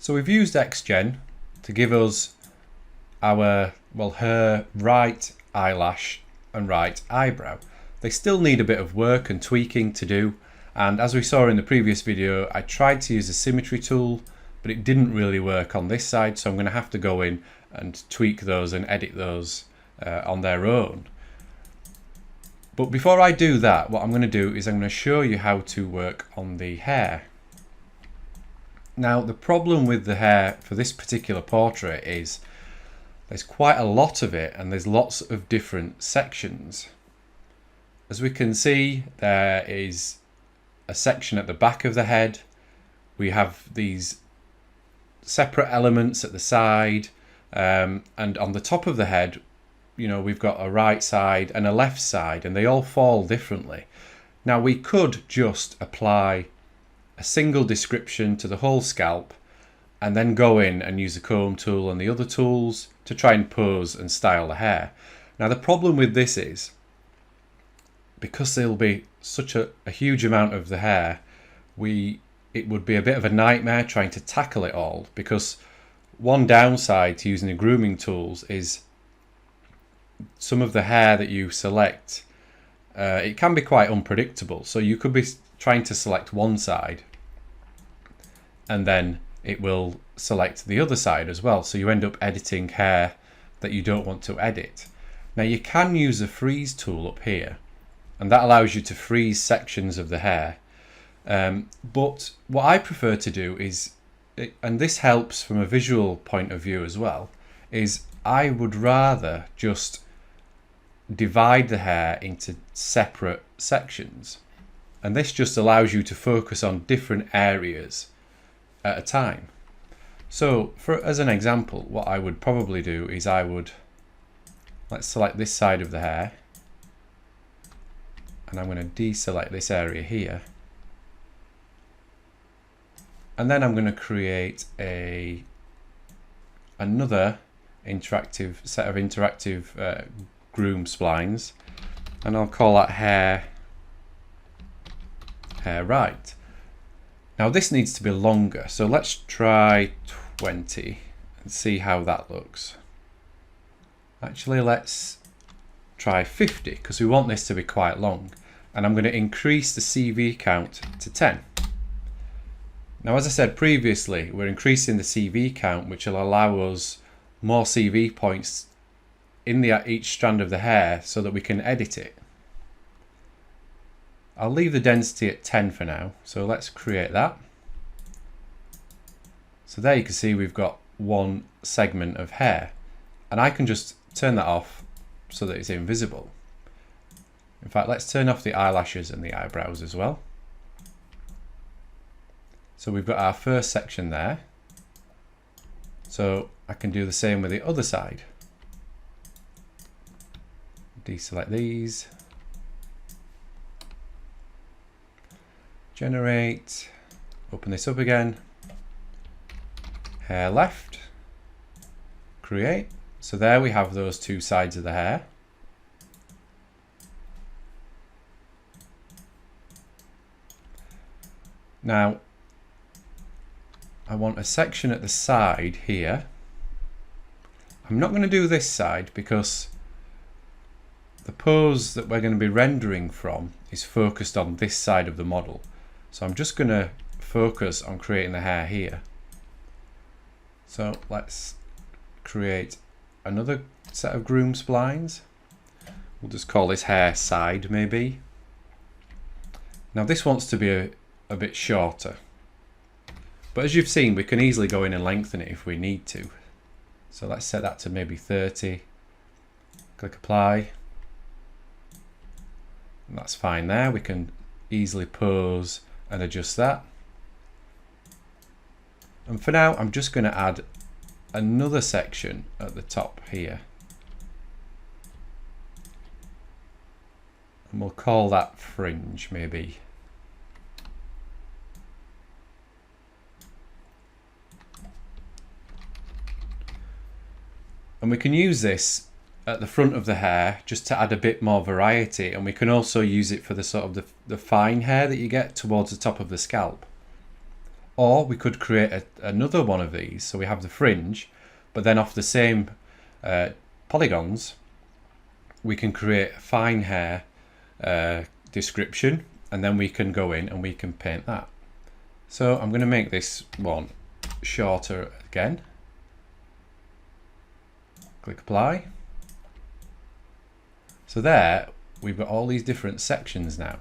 So we've used xGen to give us her right eyelash and right eyebrow. They still need a bit of work and tweaking to do, and as we saw in the previous video, I tried to use a symmetry tool, but it didn't really work on this side, so I'm going to have to go in and tweak those and edit those on their own. But before I do that, what I'm going to do is I'm going to show you how to work on the hair. Now, the problem with the hair for this particular portrait is there's quite a lot of it and there's lots of different sections. As we can see, there is a section at the back of the head. We have these separate elements at the side, and on the top of the head, you know, we've got a right side and a left side, and they all fall differently. Now, we could just apply a single description to the whole scalp and then go in and use the comb tool and the other tools to try and pose and style the hair. Now, the problem with this is because there'll be such a huge amount of the hair, it would be a bit of a nightmare trying to tackle it all, because one downside to using the grooming tools is some of the hair that you select, it can be quite unpredictable. So you could be trying to select one side and then it will select the other side as well, so you end up editing hair that you don't want to edit. Now, you can use the freeze tool up here, and that allows you to freeze sections of the hair, but what I prefer to do is, and this helps from a visual point of view as well, is I would rather just divide the hair into separate sections, and this just allows you to focus on different areas at a time. So as an example, what I would probably do is let's select this side of the hair, and I'm going to deselect this area here, and then I'm going to create another set of interactive groom splines, and I'll call that hair right. Now, this needs to be longer, so let's try 20 and see how that looks. Actually, let's try 50 because we want this to be quite long, and I'm going to increase the CV count to 10. Now, as I said previously, we're increasing the CV count, which will allow us more CV points in each strand of the hair so that we can edit it. I'll leave the density at 10 for now, so let's create that. So there you can see we've got one segment of hair, and I can just turn that off so that it's invisible. In fact, let's turn off the eyelashes and the eyebrows as well. So we've got our first section there. So I can do the same with the other side. Deselect these. Generate, open this up again, hair left, create. So there we have those two sides of the hair. Now, I want a section at the side here. I'm not going to do this side because the pose that we're going to be rendering from is focused on this side of the model. So I'm just going to focus on creating the hair here. So let's create another set of groom splines. We'll just call this hair side maybe. Now, this wants to be a bit shorter, but as you've seen, we can easily go in and lengthen it if we need to. So let's set that to maybe 30. Click apply. And that's fine there. We can easily pose and adjust that. And for now, I'm just going to add another section at the top here. And we'll call that fringe maybe. And we can use this at the front of the hair just to add a bit more variety, and we can also use it for the sort of the fine hair that you get towards the top of the scalp. Or we could create another one of these, so we have the fringe, but then off the same polygons, we can create a fine hair description, and then we can go in and we can paint that. So I'm going to make this one shorter again. Click apply. So there we've got all these different sections now.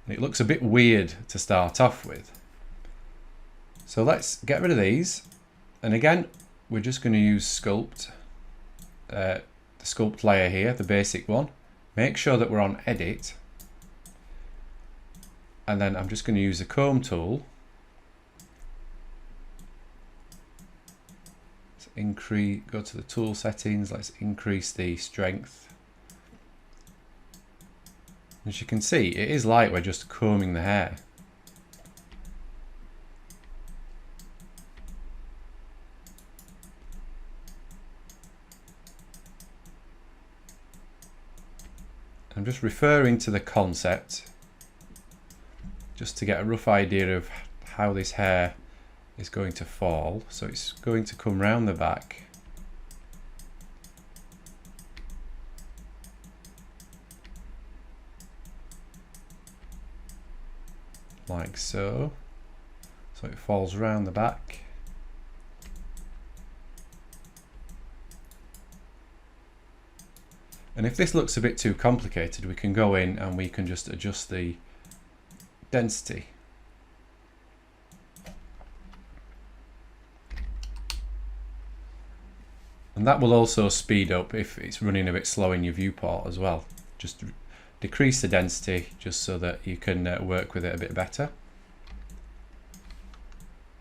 It looks a bit weird to start off with. So let's get rid of these. And again, we're just going to use sculpt, the sculpt layer here, the basic one. Make sure that we're on edit. And then I'm just going to use the comb tool. Let's increase, go to the tool settings. Let's increase the strength. As you can see, it is like we're just combing the hair. I'm just referring to the concept just to get a rough idea of how this hair is going to fall. So it's going to come round the back. Like so. So it falls round the back. And if this looks a bit too complicated, we can go in and we can just adjust the density. And that will also speed up if it's running a bit slow in your viewport as well. Just decrease the density just so that you can work with it a bit better.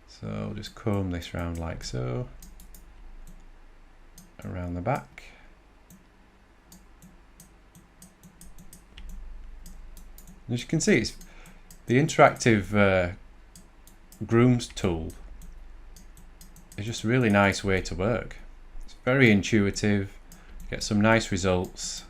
So just comb this round like so, around the back. As you can see, it's the interactive grooms tool is just a really nice way to work. It's very intuitive, get some nice results.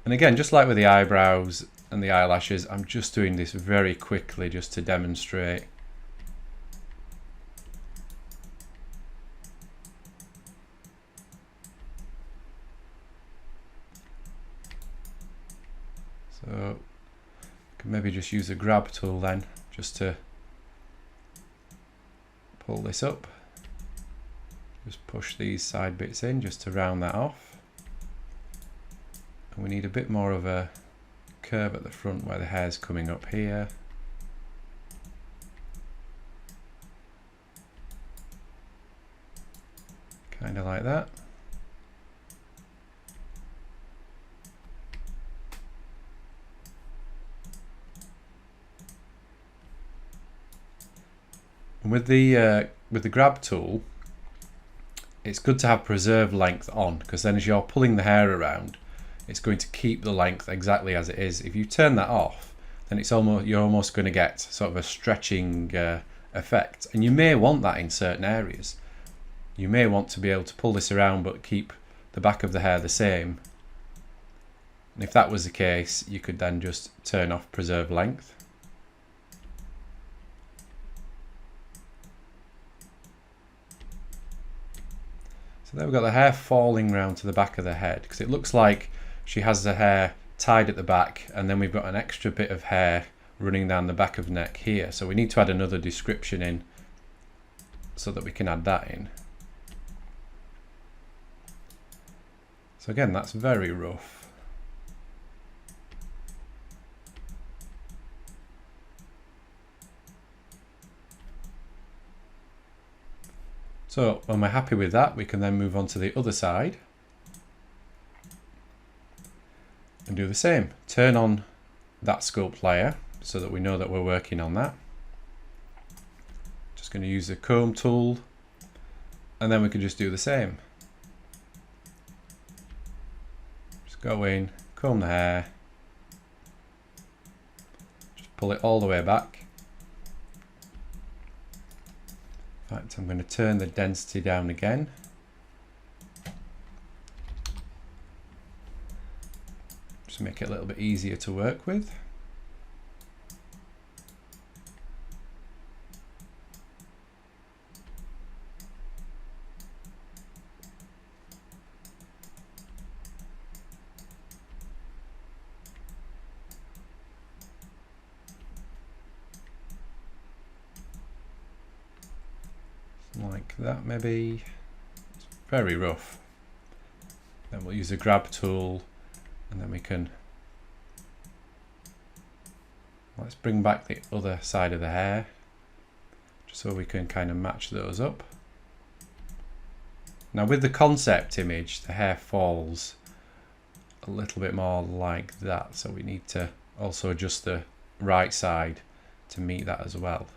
And again, just like with the eyebrows and the eyelashes, I'm just doing this very quickly just to demonstrate. So I can maybe just use a grab tool then, just to pull this up. Just push these side bits in just to round that off. And we need a bit more of a curve at the front where the hair's coming up here. Kind of like that. And with the grab tool, it's good to have preserve length on, because then as you're pulling the hair around, it's going to keep the length exactly as it is. If you turn that off, then you're almost going to get sort of a stretching effect, and you may want that in certain areas. You may want to be able to pull this around but keep the back of the hair the same. And if that was the case, you could then just turn off preserve length. So there we've got the hair falling round to the back of the head, because it looks like she has the hair tied at the back, and then we've got an extra bit of hair running down the back of the neck here. So we need to add another description in so that we can add that in. So again, that's very rough. So when we're happy with that, we can then move on to the other side and do the same. Turn on that sculpt layer so that we know that we're working on that. Just going to use the comb tool, and then we can just do the same. Just go in, comb the hair, just pull it all the way back. In fact, I'm going to turn the density down again. to make it a little bit easier to work with. Like that maybe. It's very rough. Then we'll use a grab tool and then we can, let's bring back the other side of the hair just so we can kind of match those up. Now with the concept image, the hair falls a little bit more like that, so we need to also adjust the right side to meet that as well.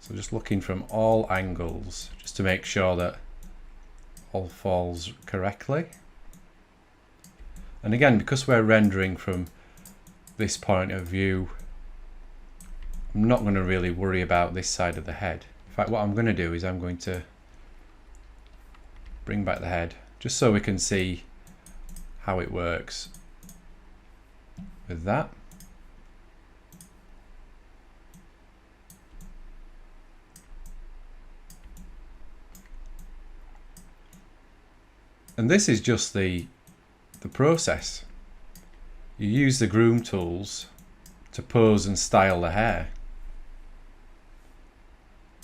So just looking from all angles just to make sure that all falls correctly. And again, because we're rendering from this point of view, I'm not going to really worry about this side of the head. In fact, what I'm going to do is I'm going to bring back the head just so we can see how it works with that. And this is just the process. You use the groom tools to pose and style the hair.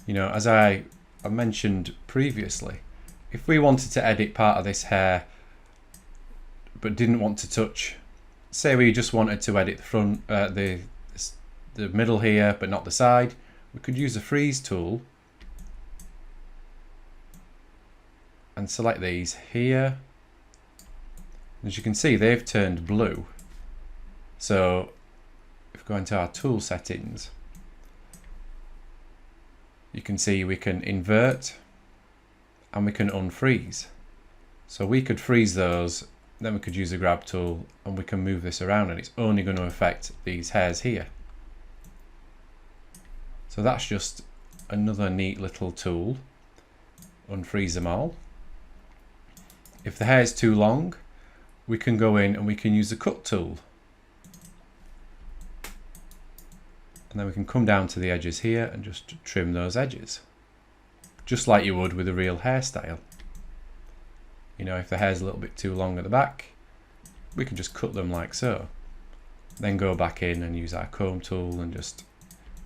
You know, as I mentioned previously, if we wanted to edit part of this hair but didn't want to touch, say we just wanted to edit the front, the middle here but not the side, we could use the freeze tool and select these here. As you can see, they've turned blue. So if we go into our tool settings, you can see we can invert and we can unfreeze. So we could freeze those, then we could use a grab tool and we can move this around, and it's only going to affect these hairs here. So that's just another neat little tool. Unfreeze them all. If the hair is too long, we can go in and we can use the cut tool. And then we can come down to the edges here and just trim those edges. Just like you would with a real hairstyle. You know, if the hair's a little bit too long at the back, we can just cut them like so. Then go back in and use our comb tool and just,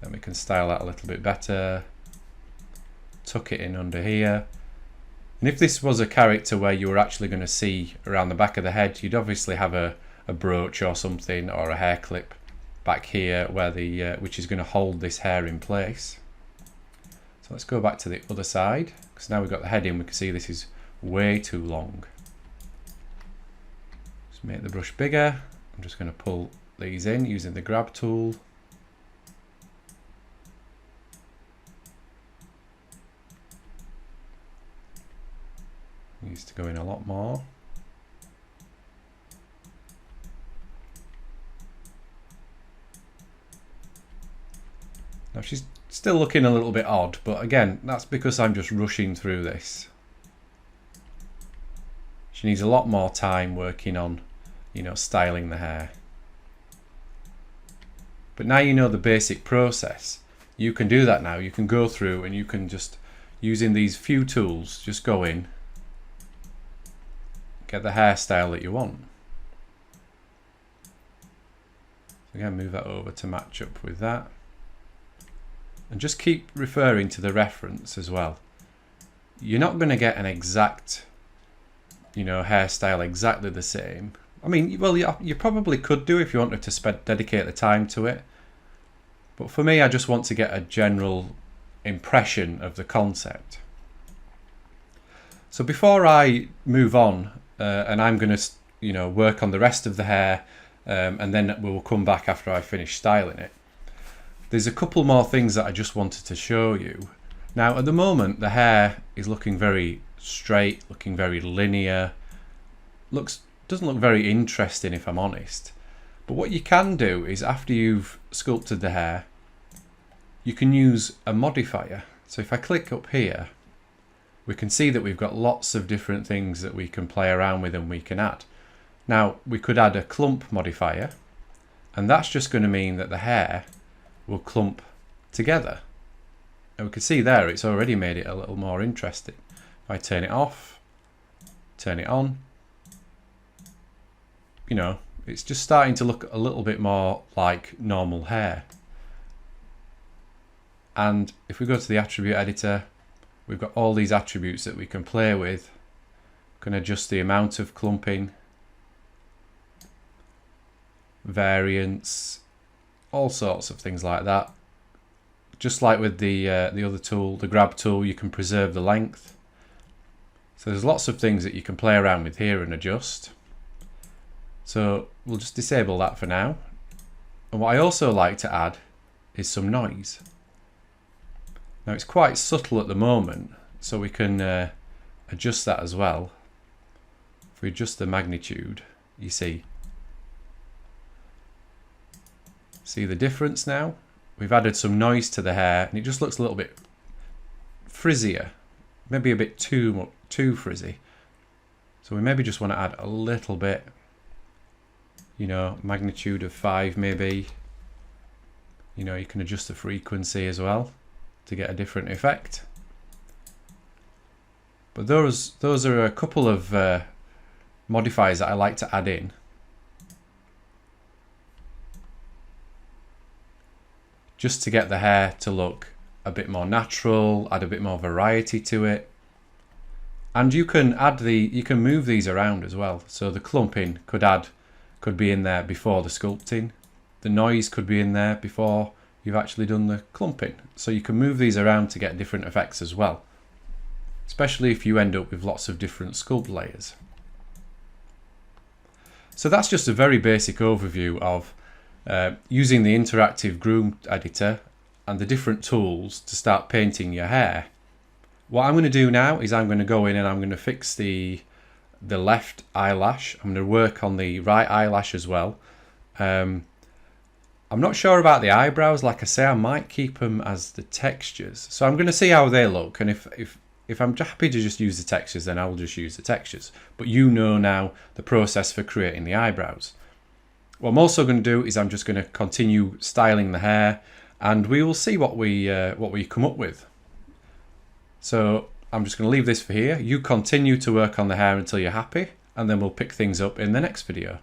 then we can style that a little bit better. Tuck it in under here. And if this was a character where you were actually going to see around the back of the head, you'd obviously have a brooch or something, or a hair clip back here where the which is going to hold this hair in place. So let's go back to the other side, because now we've got the head in, we can see this is way too long. Just make the brush bigger. I'm just going to pull these in using the grab tool. Needs to go in a lot more. Now she's still looking a little bit odd, but again, that's because I'm just rushing through this. She needs a lot more time working on, you know, styling the hair. But now you know the basic process. You can do that now. You can go through and you can just, using these few tools, just go in, get the hairstyle that you want. So again, move that over to match up with that. And just keep referring to the reference as well. You're not going to get an exact, you know, hairstyle exactly the same. I mean, well, you probably could do if you wanted to dedicate the time to it. But for me, I just want to get a general impression of the concept. So before I move on, and I'm going to, you know, work on the rest of the hair, and then we'll come back after I finish styling it. There's a couple more things that I just wanted to show you. Now, at the moment, the hair is looking very straight, looking very linear. Doesn't look very interesting, if I'm honest. But what you can do is, after you've sculpted the hair, you can use a modifier. So if I click up here, we can see that we've got lots of different things that we can play around with and we can add. Now we could add a clump modifier, and that's just going to mean that the hair will clump together. And we can see there it's already made it a little more interesting. If I turn it off, turn it on, you know, it's just starting to look a little bit more like normal hair. And if we go to the attribute editor, we've got all these attributes that we can play with. We can adjust the amount of clumping, variance, all sorts of things like that. Just like with the other tool, the grab tool, you can preserve the length. So there's lots of things that you can play around with here and adjust. So we'll just disable that for now. And what I also like to add is some noise. Now it's quite subtle at the moment, so we can adjust that as well. If we adjust the magnitude, you see the difference now? We've added some noise to the hair and it just looks a little bit frizzier, maybe a bit too frizzy. So we maybe just want to add a little bit, you know, magnitude of 5 maybe. You know, you can adjust the frequency as well to get a different effect. But those are a couple of modifiers that I like to add in. Just to get the hair to look a bit more natural, add a bit more variety to it. And you can move these around as well. So the clumping could be in there before the sculpting. The noise could be in there before you've actually done the clumping. So you can move these around to get different effects as well. Especially if you end up with lots of different sculpt layers. So that's just a very basic overview of using the interactive groom editor and the different tools to start painting your hair. What I'm going to do now is I'm going to go in and I'm going to fix the left eyelash. I'm going to work on the right eyelash as well. I'm not sure about the eyebrows. Like I say, I might keep them as the textures. So I'm going to see how they look, and if I'm happy to just use the textures, then I'll just use the textures. But you know now the process for creating the eyebrows. What I'm also going to do is I'm just going to continue styling the hair, and we will see what we come up with. So I'm just going to leave this for here. You continue to work on the hair until you're happy, and then we'll pick things up in the next video.